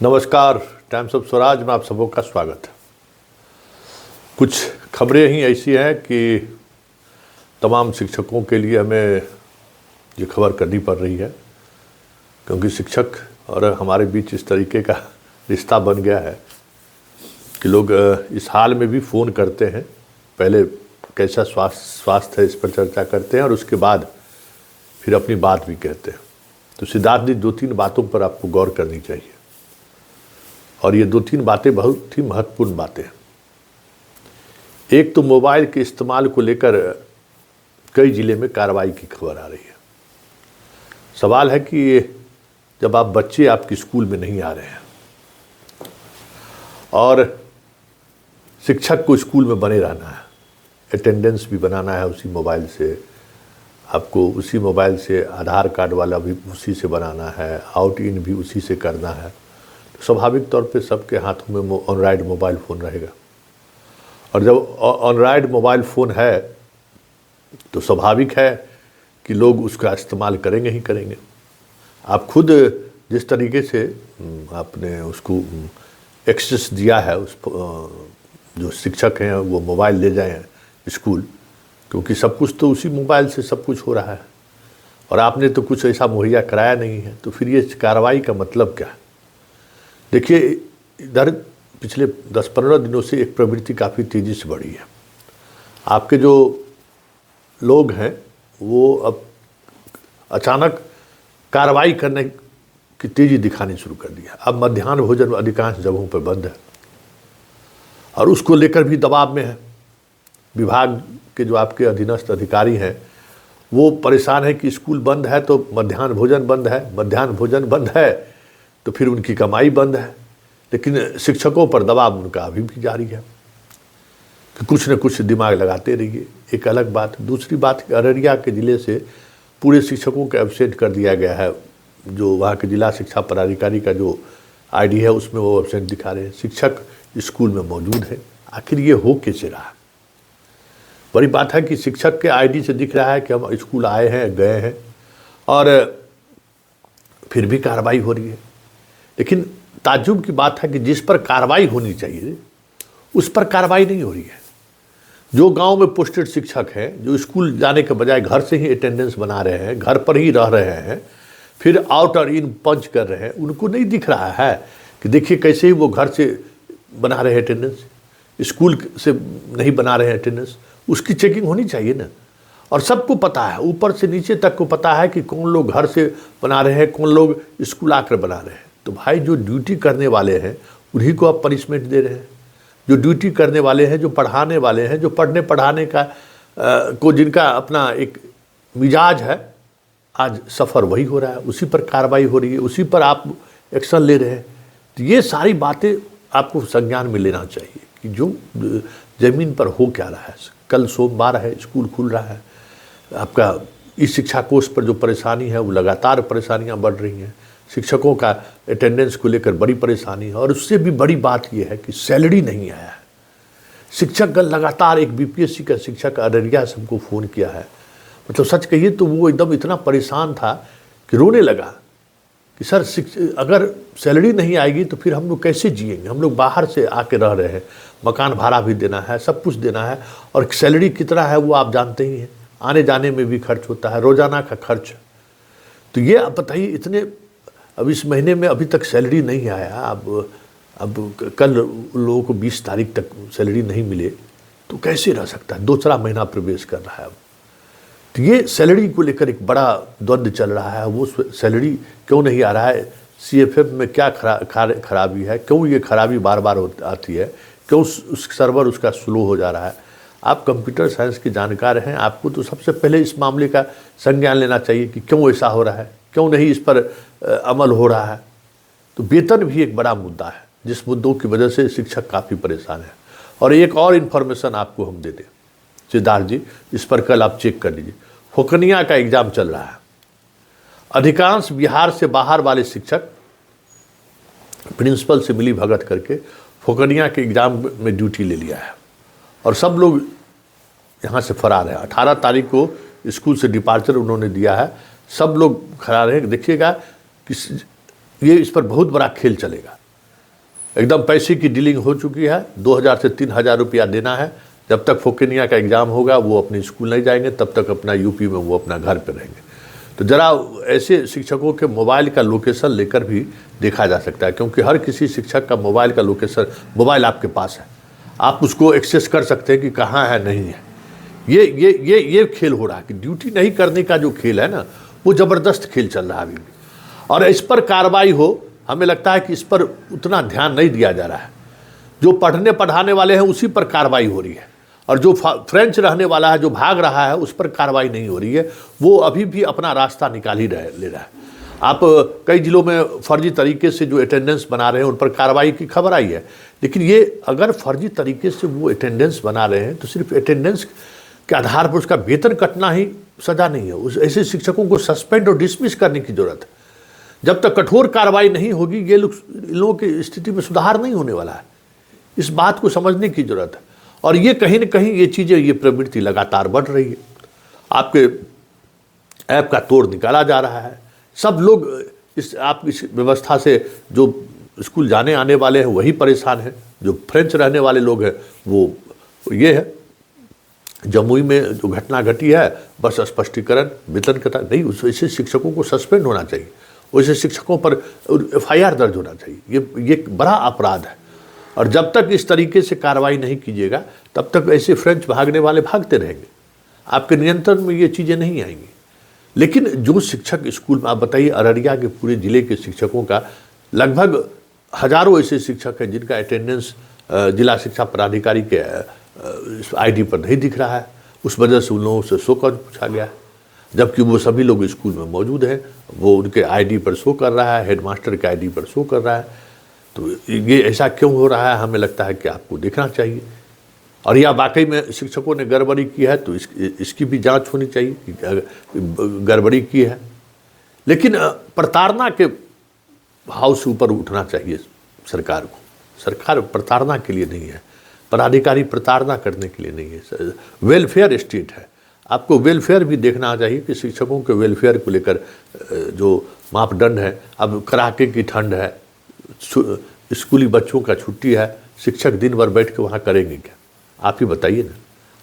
नमस्कार, times of Swaraj में आप सबों का स्वागत है। कुछ खबरें ही ऐसी हैं कि तमाम शिक्षकों के लिए हमें ये खबर करनी पड़ रही है, क्योंकि शिक्षक और हमारे बीच इस तरीके का रिश्ता बन गया है कि लोग इस हाल में भी फ़ोन करते हैं। पहले कैसा स्वास्थ्य है इस पर चर्चा करते हैं और उसके बाद फिर अपनी बात भी कहते हैं। तो सिद्धार्थ जी, 2-3 बातों पर आपको गौर करनी चाहिए, और ये 2-3 बातें बहुत ही महत्वपूर्ण बातें हैं। एक तो मोबाइल के इस्तेमाल को लेकर कई ज़िले में कार्रवाई की खबर आ रही है। सवाल है कि जब आप बच्चे आपके स्कूल में नहीं आ रहे हैं और शिक्षक को स्कूल में बने रहना है, अटेंडेंस भी बनाना है उसी मोबाइल से, आपको उसी मोबाइल से आधार कार्ड वाला भी उसी से बनाना है, आउट इन भी उसी से करना है, स्वाभाविक तौर पे सबके हाथों में ऑनराइड मोबाइल फ़ोन रहेगा। और जब ऑनराइड मोबाइल फ़ोन है तो स्वाभाविक है कि लोग उसका इस्तेमाल करेंगे ही करेंगे। आप खुद जिस तरीके से आपने उसको एक्सेस दिया है, उस जो शिक्षक हैं वो मोबाइल ले जाएं स्कूल, क्योंकि सब कुछ तो उसी मोबाइल से सब कुछ हो रहा है और आपने तो कुछ ऐसा मुहैया कराया नहीं है, तो फिर ये कार्रवाई का मतलब क्या है? देखिए, इधर पिछले 10-15 दिनों से एक प्रवृत्ति काफ़ी तेज़ी से बढ़ी है। आपके जो लोग हैं वो अब अचानक कार्रवाई करने की तेज़ी दिखानी शुरू कर दी है। अब मध्याह्न भोजन अधिकांश जगहों पर बंद है और उसको लेकर भी दबाव में है। विभाग के जो आपके अधीनस्थ अधिकारी हैं वो परेशान है कि स्कूल बंद है तो मध्याह्न भोजन बंद है, मध्याह्न भोजन बंद है तो फिर उनकी कमाई बंद है। लेकिन शिक्षकों पर दबाव उनका अभी भी जारी है कि कुछ न कुछ दिमाग लगाते रहिए। एक अलग बात। दूसरी बात, अररिया के ज़िले से पूरे शिक्षकों को एब्सेंट कर दिया गया है। जो वहाँ के जिला शिक्षा पदाधिकारी का जो आईडी है उसमें वो एब्सेंट दिखा रहे हैं। शिक्षक स्कूल में मौजूद है। आखिर ये हो कैसे रहा? बड़ी बात है कि शिक्षक के आईडी से दिख रहा है कि हम स्कूल आए हैं, गए हैं, और फिर भी कार्रवाई हो रही है। लेकिन ताज्जुब की बात है कि जिस पर कार्रवाई होनी चाहिए उस पर कार्रवाई नहीं हो रही है। जो गांव में पोस्टेड शिक्षक हैं, जो स्कूल जाने के बजाय घर से ही अटेंडेंस बना रहे हैं, घर पर ही रह रहे हैं, फिर आउट और इन पंच कर रहे हैं, उनको नहीं दिख रहा है कि देखिए कैसे ही वो घर से बना रहे हैं अटेंडेंस, स्कूल से नहीं बना रहे हैं अटेंडेंस। उसकी चेकिंग होनी चाहिए ना। और सबको पता है, ऊपर से नीचे तक को पता है कि कौन लोग घर से बना रहे हैं, कौन लोग स्कूल आकर बना रहे हैं। तो भाई, जो ड्यूटी करने वाले हैं उन्हीं को आप पनिशमेंट दे रहे हैं। जो ड्यूटी करने वाले हैं, जो पढ़ाने वाले हैं, जो पढ़ने पढ़ाने का को जिनका अपना एक मिजाज है, आज सफ़र वही हो रहा है, उसी पर कार्रवाई हो रही है, उसी पर आप एक्शन ले रहे हैं। तो ये सारी बातें आपको संज्ञान में लेना चाहिए कि जो ज़मीन पर हो क्या रहा है। कल सोमवार है, स्कूल खुल रहा है। आपका इस शिक्षा कोष पर जो परेशानी है वो लगातार परेशानियां बढ़ रही हैं। शिक्षकों का अटेंडेंस को लेकर बड़ी परेशानी है, और उससे भी बड़ी बात यह है कि सैलरी नहीं आया है। शिक्षक लगातार, एक बीपीएससी का शिक्षक अररिया से हमको फ़ोन किया है। मतलब सच कहिए तो वो एकदम इतना परेशान था कि रोने लगा कि सर, अगर सैलरी नहीं आएगी तो फिर हम लोग कैसे जिएंगे? हम लोग बाहर से आके रह रहे हैं, मकान भाड़ा भी देना है, सब कुछ देना है, और सैलरी कितना है वो आप जानते ही हैं। आने जाने में भी खर्च होता है, रोज़ाना का खर्च। तो ये आप बताइए, इतने अब इस महीने में अभी तक सैलरी नहीं आया। अब कल लोगों को 20 तारीख तक सैलरी नहीं मिले तो कैसे रह सकता है? दूसरा महीना प्रवेश कर रहा है अब। तो ये सैलरी को लेकर एक बड़ा द्वंद्व चल रहा है। वो सैलरी क्यों नहीं आ रहा है? सीएफएफ में क्या खराबी है? क्यों ये खराबी बार बार आती है? क्यों उस सर्वर उसका स्लो हो जा रहा है? आप कंप्यूटर साइंस के जानकार हैं, आपको तो सबसे पहले इस मामले का संज्ञान लेना चाहिए कि क्यों ऐसा हो रहा है, क्यों नहीं इस पर अमल हो रहा है। तो वेतन भी एक बड़ा मुद्दा है, जिस मुद्दों की वजह से शिक्षक काफ़ी परेशान है। और एक और इन्फॉर्मेशन आपको हम दे दें सिद्धार्थ जी, इस पर कल आप चेक कर लीजिए। फोकनिया का एग्ज़ाम चल रहा है। अधिकांश बिहार से बाहर वाले शिक्षक प्रिंसिपल से मिली भगत करके फोकनिया के एग्ज़ाम में ड्यूटी ले लिया है, और सब लोग यहाँ से फरार है। 18 तारीख को स्कूल से डिपार्चर उन्होंने दिया है। सब लोग फरार हैं। देखिएगा कि ये इस पर बहुत बड़ा खेल चलेगा। एकदम पैसे की डीलिंग हो चुकी है। 2000 से 3000 रुपया देना है। जब तक फोकेनिया का एग्ज़ाम होगा वो अपनी स्कूल नहीं जाएंगे, तब तक अपना यूपी में वो अपना घर पे रहेंगे। तो ज़रा ऐसे शिक्षकों के मोबाइल का लोकेशन लेकर भी देखा जा सकता है, क्योंकि हर किसी शिक्षक का मोबाइल का लोकेशन, मोबाइल आपके पास है, आप उसको एक्सेस कर सकते हैं कि कहाँ है नहीं है। ये खेल हो रहा है कि ड्यूटी नहीं करने का जो खेल है ना, वो ज़बरदस्त खेल चल रहा है अभी भी। और इस पर कार्रवाई हो, हमें लगता है कि इस पर उतना ध्यान नहीं दिया जा रहा है। जो पढ़ने पढ़ाने वाले हैं उसी पर कार्रवाई हो रही है, और जो फ्रेंच रहने वाला है, जो भाग रहा है, उस पर कार्रवाई नहीं हो रही है। वो अभी भी अपना रास्ता निकाल ही ले रहा है। आप कई जिलों में फर्जी तरीके से जो अटेंडेंस बना रहे हैं उन पर कार्रवाई की खबर आई है, लेकिन ये अगर फर्जी तरीके से वो अटेंडेंस बना रहे हैं तो सिर्फ अटेंडेंस के आधार पर उसका वेतन कटना ही सजा नहीं है। उस ऐसे शिक्षकों को सस्पेंड और डिसमिस करने की जरूरत है। जब तक कठोर कार्रवाई नहीं होगी ये लोगों की स्थिति में सुधार नहीं होने वाला है। इस बात को समझने की जरूरत है। और ये कहीं न कहीं ये चीज़ें, ये प्रवृत्ति लगातार बढ़ रही है। आपके ऐप का तोड़ निकाला जा रहा है। सब लोग इस व्यवस्था से, जो स्कूल जाने आने वाले हैं वही परेशान हैं। जो फ्रेंच रहने वाले लोग हैं वो ये है। जमुई में जो घटना घटी है, बस स्पष्टीकरण, वेतन कटा नहीं, ऐसे शिक्षकों को सस्पेंड होना चाहिए। वैसे शिक्षकों पर FIR दर्ज होना चाहिए। ये बड़ा अपराध है। और जब तक इस तरीके से कार्रवाई नहीं कीजिएगा तब तक ऐसे फ्रेंच भागने वाले भागते रहेंगे। आपके नियंत्रण में ये चीज़ें नहीं आएंगी। लेकिन जो शिक्षक स्कूल में, आप बताइए, अररिया के पूरे ज़िले के शिक्षकों का लगभग हजारों ऐसे शिक्षक हैं जिनका अटेंडेंस जिला शिक्षा पदाधिकारी के ID पर नहीं दिख रहा है। उस वजह से उन लोगों से शो कॉज पूछा गया है, जबकि वो सभी लोग स्कूल में मौजूद हैं। वो उनके ID पर शो कर रहा है, हेडमास्टर के ID पर शो कर रहा है। तो ये ऐसा क्यों हो रहा है, हमें लगता है कि आपको देखना चाहिए। और या वाकई में शिक्षकों ने गड़बड़ी की है तो इसकी भी जांच होनी चाहिए कि गड़बड़ी की है। लेकिन प्रताड़ना के भाव से ऊपर उठना चाहिए सरकार को। सरकार प्रताड़ना के लिए नहीं है, पदाधिकारी प्रताड़ना करने के लिए नहीं है। वेलफेयर स्टेट है। आपको वेलफेयर भी देखना चाहिए कि शिक्षकों के वेलफेयर को लेकर जो मापदंड है। अब कड़ाके की ठंड है, स्कूली बच्चों का छुट्टी है, शिक्षक दिन भर बैठ के वहाँ करेंगे क्या? आप ही बताइए ना।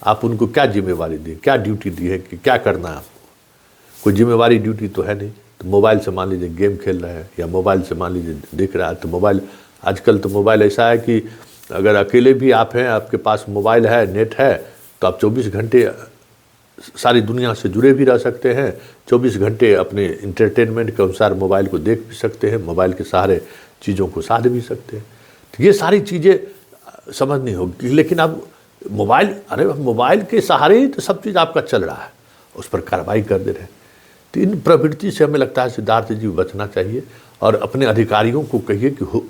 आप उनको क्या जिम्मेवारी दी, क्या ड्यूटी दी है कि क्या करना है आपको? कोई जिम्मेवारी ड्यूटी तो है नहीं। तो मोबाइल से मान लीजिए गेम खेल रहे हैं, या मोबाइल से मान लीजिए देख रहा है। तो मोबाइल, आजकल तो मोबाइल ऐसा है कि अगर अकेले भी आप हैं, आपके पास मोबाइल है, नेट है, तो आप 24 घंटे सारी दुनिया से जुड़े भी रह सकते हैं। 24 घंटे अपने इंटरटेनमेंट के अनुसार मोबाइल को देख भी सकते हैं, मोबाइल के सहारे चीज़ों को साध भी सकते हैं। तो ये सारी चीज़ें समझनी होगी। लेकिन अब मोबाइल, अरे मोबाइल के सहारे ही तो सब चीज़ आपका चल रहा है, उस पर कार्रवाई कर दे रहे हैं। तो इन प्रवृत्ति से हमें लगता है सिद्धार्थ जी बचना चाहिए। और अपने अधिकारियों को कहिए कि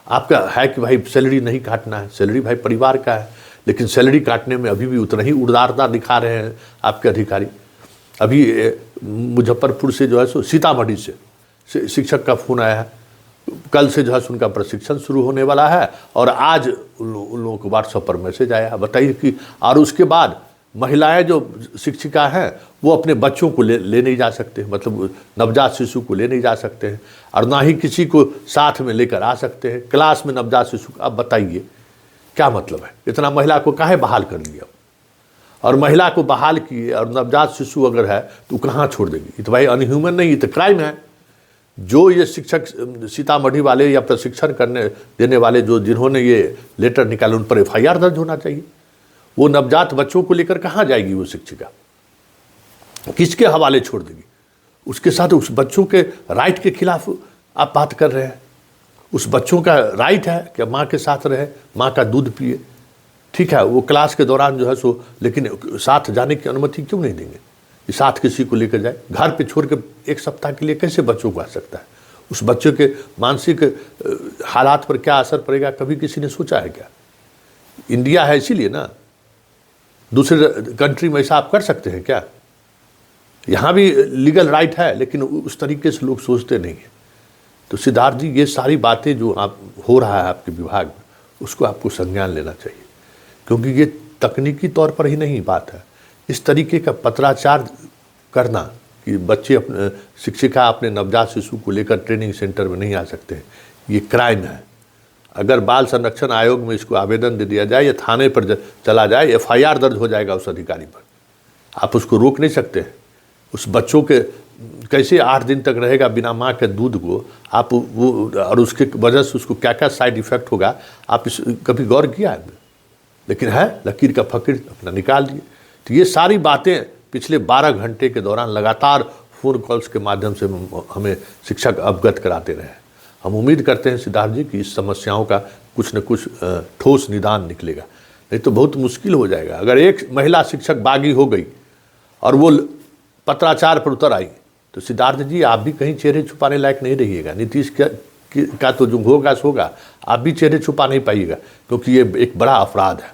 आपका है कि भाई सैलरी नहीं काटना है, सैलरी भाई परिवार का है, लेकिन सैलरी काटने में अभी भी उतना ही उदारता दिखा रहे हैं आपके अधिकारी। अभी मुजफ्फरपुर से जो है सो सीतामढ़ी से शिक्षक का फ़ोन आया है। कल से जो है उनका प्रशिक्षण शुरू होने वाला है, और आज उन लोगों को व्हाट्सएप पर मैसेज आया। बताइए कि, और उसके बाद महिलाएं जो शिक्षिका हैं वो अपने बच्चों को ले नहीं जा सकते, मतलब नवजात शिशु को ले नहीं जा सकते हैं, और ना ही किसी को साथ में लेकर आ सकते हैं क्लास में नवजात शिशु। अब बताइए क्या मतलब है? इतना महिला को काहे बहाल कर लिया? और महिला को बहाल किए और नवजात शिशु अगर है तो कहाँ छोड़ देंगे? ये तो भाई अनह्यूमन नहीं, ये तो क्राइम है। जो ये शिक्षक सीतामढ़ी वाले या प्रशिक्षण करने देने वाले जो जिन्होंने ये लेटर निकाले उन पर FIR दर्ज होना चाहिए। वो नवजात बच्चों को लेकर कहाँ जाएगी वो शिक्षिका? किसके हवाले छोड़ देगी? उसके साथ उस बच्चों के राइट के खिलाफ आप बात कर रहे हैं। उस बच्चों का राइट है कि माँ के साथ रहे, माँ का दूध पिए, ठीक है, वो क्लास के दौरान जो है सो, लेकिन साथ जाने की अनुमति क्यों नहीं देंगे? कि साथ किसी को लेकर जाए? घर पे छोड़ के 1 सप्ताह के लिए कैसे बच्चों को आ सकता है? उस बच्चे के मानसिक हालात पर क्या असर पड़ेगा, कभी किसी ने सोचा है क्या? इंडिया है इसीलिए ना। दूसरे कंट्री में ऐसा आप कर सकते हैं क्या? यहाँ भी लीगल राइट है, लेकिन उस तरीके से लोग सोचते नहीं हैं। तो सिद्धार्थ जी, ये सारी बातें जो आप हो रहा है आपके विभाग में, उसको आपको संज्ञान लेना चाहिए, क्योंकि ये तकनीकी तौर पर ही नहीं बात है। इस तरीके का पत्राचार करना कि बच्चे अपने, शिक्षिका अपने नवजात शिशु को लेकर ट्रेनिंग सेंटर में नहीं आ सकते हैं, ये क्राइम है। अगर बाल संरक्षण आयोग में इसको आवेदन दे दिया जाए या थाने पर चला जाए, FIR दर्ज हो जाएगा उस अधिकारी पर। आप उसको रोक नहीं सकते हैं। उस बच्चों के कैसे 8 दिन तक रहेगा बिना माँ के दूध को, आप वो और उसके वजह से उसको क्या क्या साइड इफेक्ट होगा, आप इस कभी गौर किया है? लेकिन है लकीर का फकीर अपना निकाल दिए। तो ये सारी बातें पिछले 12 घंटे के दौरान लगातार फ़ोन कॉल्स के माध्यम से हमें शिक्षक अवगत कराते रहे। हम उम्मीद करते हैं सिद्धार्थ जी कि इस समस्याओं का कुछ न कुछ ठोस निदान निकलेगा, नहीं तो बहुत मुश्किल हो जाएगा। अगर एक महिला शिक्षक बागी हो गई और वो पत्राचार पर उतर आई तो सिद्धार्थ जी आप भी कहीं चेहरे छुपाने लायक नहीं रहिएगा। नीतीश का तो जो होगा सो होगा, आप भी चेहरे छुपा नहीं पाइएगा, क्योंकि ये एक बड़ा अपराध है।